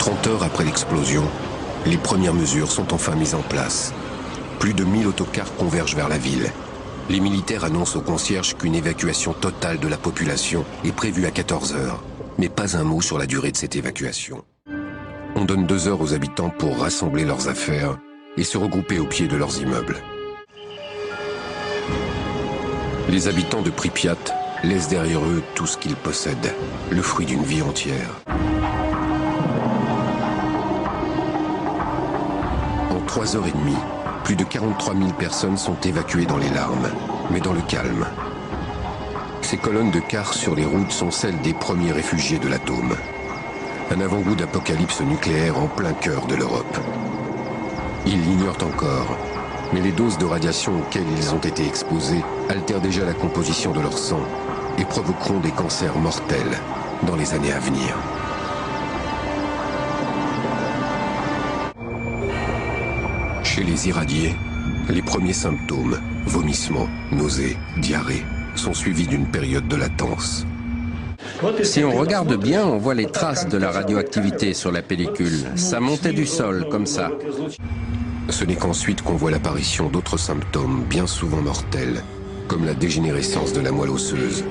30 heures après l'explosion, les premières mesures sont enfin mises en place. Plus de 1000 autocars convergent vers la ville. Les militaires annoncent aux concierges qu'une évacuation totale de la population est prévue à 14 heures, mais pas un mot sur la durée de cette évacuation. On donne 2 heures aux habitants pour rassembler leurs affaires et se regrouper au pied de leurs immeubles. Les habitants de Pripyat laissent derrière eux tout ce qu'ils possèdent, le fruit d'une vie entière. En 3h30, plus de 43 000 personnes sont évacuées dans les larmes, mais dans le calme. Ces colonnes de cars sur les routes sont celles des premiers réfugiés de l'atome. Un avant-goût d'apocalypse nucléaire en plein cœur de l'Europe. Ils l'ignorent encore, mais les doses de radiation auxquelles ils ont été exposés altèrent déjà la composition de leur sang et provoqueront des cancers mortels dans les années à venir. Chez les irradiés, les premiers symptômes, vomissements, nausées, diarrhée, sont suivis d'une période de latence. Si on regarde bien, on voit les traces de la radioactivité sur la pellicule. Ça montait du sol, comme ça. Ce n'est qu'ensuite qu'on voit l'apparition d'autres symptômes bien souvent mortels, comme la dégénérescence de la moelle osseuse.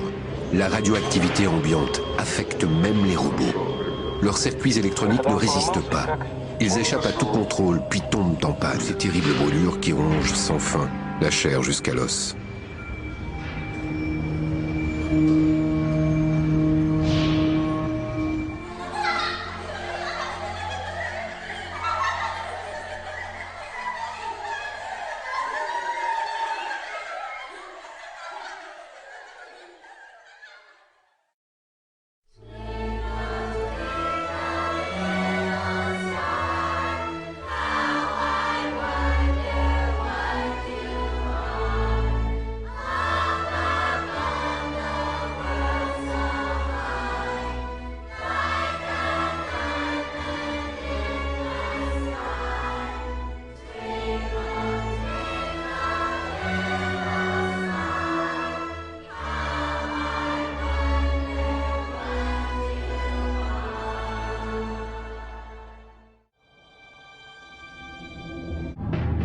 La radioactivité ambiante affecte même les robots. Leurs circuits électroniques ne résistent pas. Ils échappent à tout contrôle, puis tombent en panne. Ces terribles brûlures qui rongent sans fin la chair jusqu'à l'os.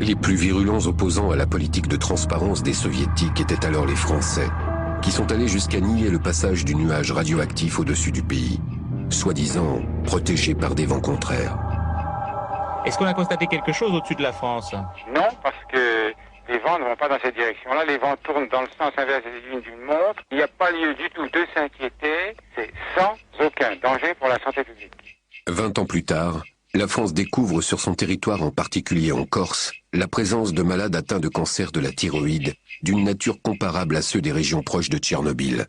Les plus virulents opposants à la politique de transparence des soviétiques étaient alors les Français, qui sont allés jusqu'à nier le passage du nuage radioactif au-dessus du pays, soi-disant protégés par des vents contraires. Est-ce qu'on a constaté quelque chose au-dessus de la France? Non, parce que les vents ne vont pas dans cette direction-là. Les vents tournent dans le sens inverse des aiguilles d'une montre. Il n'y a pas lieu du tout de s'inquiéter. C'est sans aucun danger pour la santé publique. 20 ans plus tard, la France découvre sur son territoire, en particulier en Corse, la présence de malades atteints de cancer de la thyroïde, d'une nature comparable à ceux des régions proches de Tchernobyl.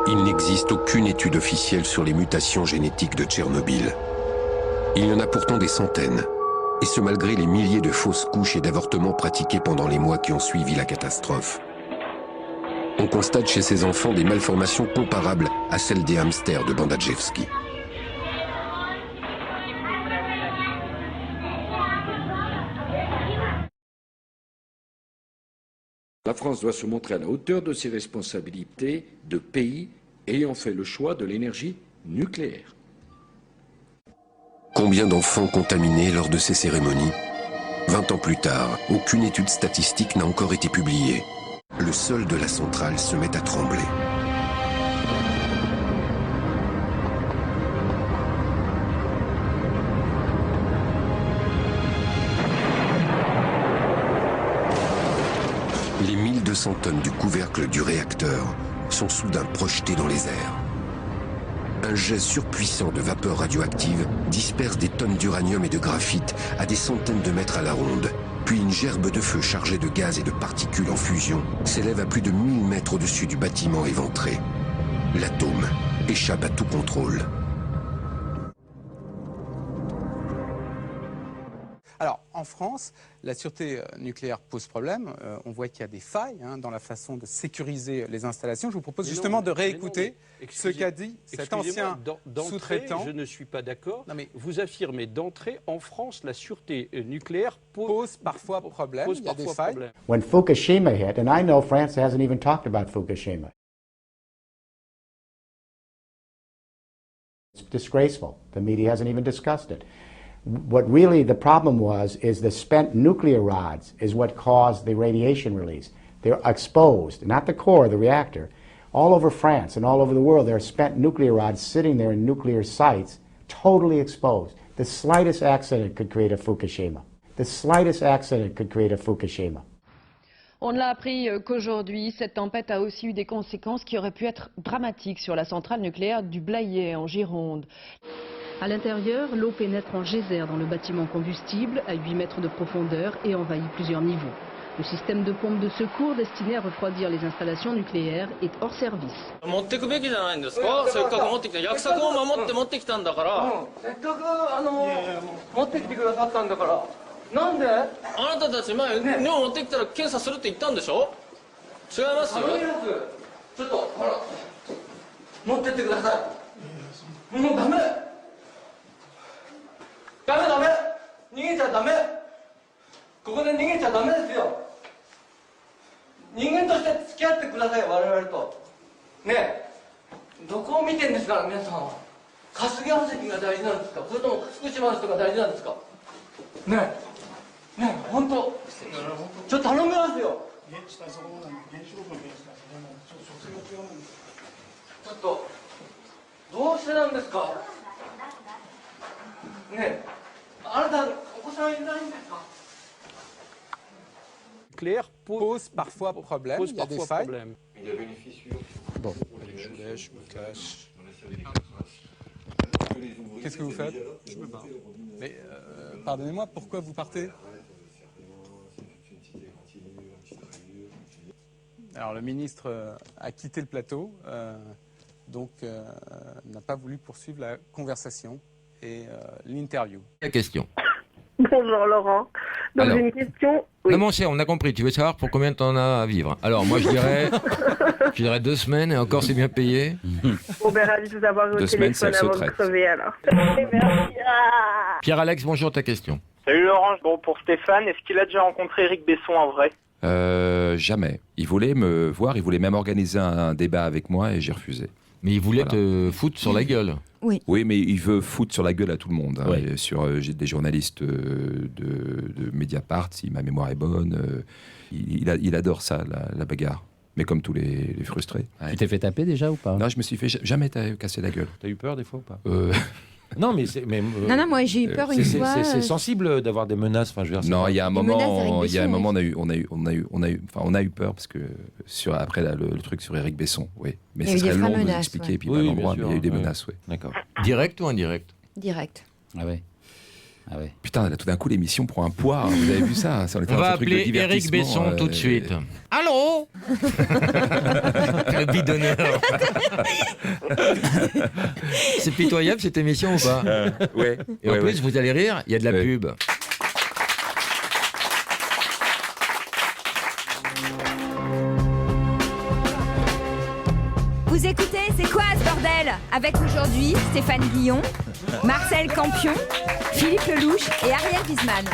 Il n'existe aucune étude officielle sur les mutations génétiques de Tchernobyl. Il y en a pourtant des centaines, et ce malgré les milliers de fausses couches et d'avortements pratiqués pendant les mois qui ont suivi la catastrophe. On constate chez ces enfants des malformations comparables à celles des hamsters de Bandajevski. La France doit se montrer à la hauteur de ses responsabilités de pays ayant fait le choix de l'énergie nucléaire. Combien d'enfants contaminés lors de ces cérémonies? 20 ans plus tard, aucune étude statistique n'a encore été publiée. Le sol de la centrale se met à trembler. Les 1200 tonnes du couvercle du réacteur sont soudain projetées dans les airs. Un jet surpuissant de vapeur radioactive disperse des tonnes d'uranium et de graphite à des centaines de mètres à la ronde. Puis une gerbe de feu chargée de gaz et de particules en fusion s'élève à plus de 1000 mètres au-dessus du bâtiment éventré. L'atome échappe à tout contrôle. Alors, en France, la sûreté nucléaire pose problème. On voit qu'il y a des failles dans la façon de sécuriser les installations. Je vous propose justement de réécouter ce qu'a dit cet ancien sous-traitant. Je ne suis pas d'accord. Vous affirmez d'entrée, en France, la sûreté nucléaire pose parfois problème. Il y a des failles. When Fukushima hit, and I know France hasn't even talked about Fukushima. It's disgraceful. The media hasn't even discussed it. What really the problem is the spent nuclear rods is what caused the radiation release. They're exposed, not the core of the reactor. All over France and all over the world, there are spent nuclear rods sitting there in nuclear sites, totally exposed. The slightest accident could create a Fukushima. The slightest accident could create a Fukushima. On l'a appris qu'aujourd'hui, cette tempête a aussi eu des conséquences qui auraient pu être dramatiques sur la centrale nucléaire du Blayais en Gironde. À l'intérieur, l'eau pénètre en geyser dans le bâtiment combustible à 8 mètres de profondeur et envahit plusieurs niveaux. Le système de pompe de secours destiné à refroidir les installations nucléaires est hors service. Nucléaire pose parfois problème, il y a des failles. Il y avait une fissure. Bon, allez, je me cache. Qu'est-ce que vous faites? Je me barre. Mais pardonnez-moi, pourquoi vous partez? Alors le ministre a quitté le plateau, donc n'a pas voulu poursuivre la conversation et l'interview. La question. Bonjour Laurent. Donc j'ai une question. Oui. Non mon cher, on a compris, tu veux savoir pour combien de temps on a à vivre. Alors moi je dirais 2 semaines et encore c'est bien payé. Bon ben ravi de vous avoir au téléphone avant de crever alors. Merci. Pierre-Alex, bonjour, ta question. Salut Laurent, bon pour Stéphane, est-ce qu'il a déjà rencontré Éric Besson en vrai? Jamais. Il voulait me voir, il voulait même organiser un débat avec moi et j'ai refusé. Mais il voulait te foutre sur la gueule. Oui. Oui, mais il veut foutre sur la gueule à tout le monde. Hein. Ouais. J'ai des journalistes de Mediapart, si ma mémoire est bonne. Il adore ça, la bagarre. Mais comme tous les frustrés. Ouais. Tu t'es fait taper déjà ou pas? Non, je me suis fait jamais casser la gueule. T'as eu peur des fois ou pas? Non, mais non, moi j'ai eu peur une fois. C'est sensible d'avoir des menaces. Enfin, je veux dire, non, il y a un moment, on a eu peur parce que après le truc sur Éric Besson, oui. Mais ce serait long de vous expliquer. Et puis oui, l'endroit, mais il y a eu des menaces, oui. D'accord. Direct ou indirect? Direct. Ah ouais. Ah ouais. Putain, là, tout d'un coup, l'émission prend un poids. Hein. Vous avez vu ça? On va appeler Éric Besson tout de suite. Allô? Le bidonneur. C'est pitoyable cette émission ou pas? Ouais. Et en plus, vous allez rire, il y a de la pub. Vous écoutez, c'est quoi ce bordel? Avec aujourd'hui Stéphane Guillon, Marcel Campion, Philippe Lelouch et Ariel Wiesman.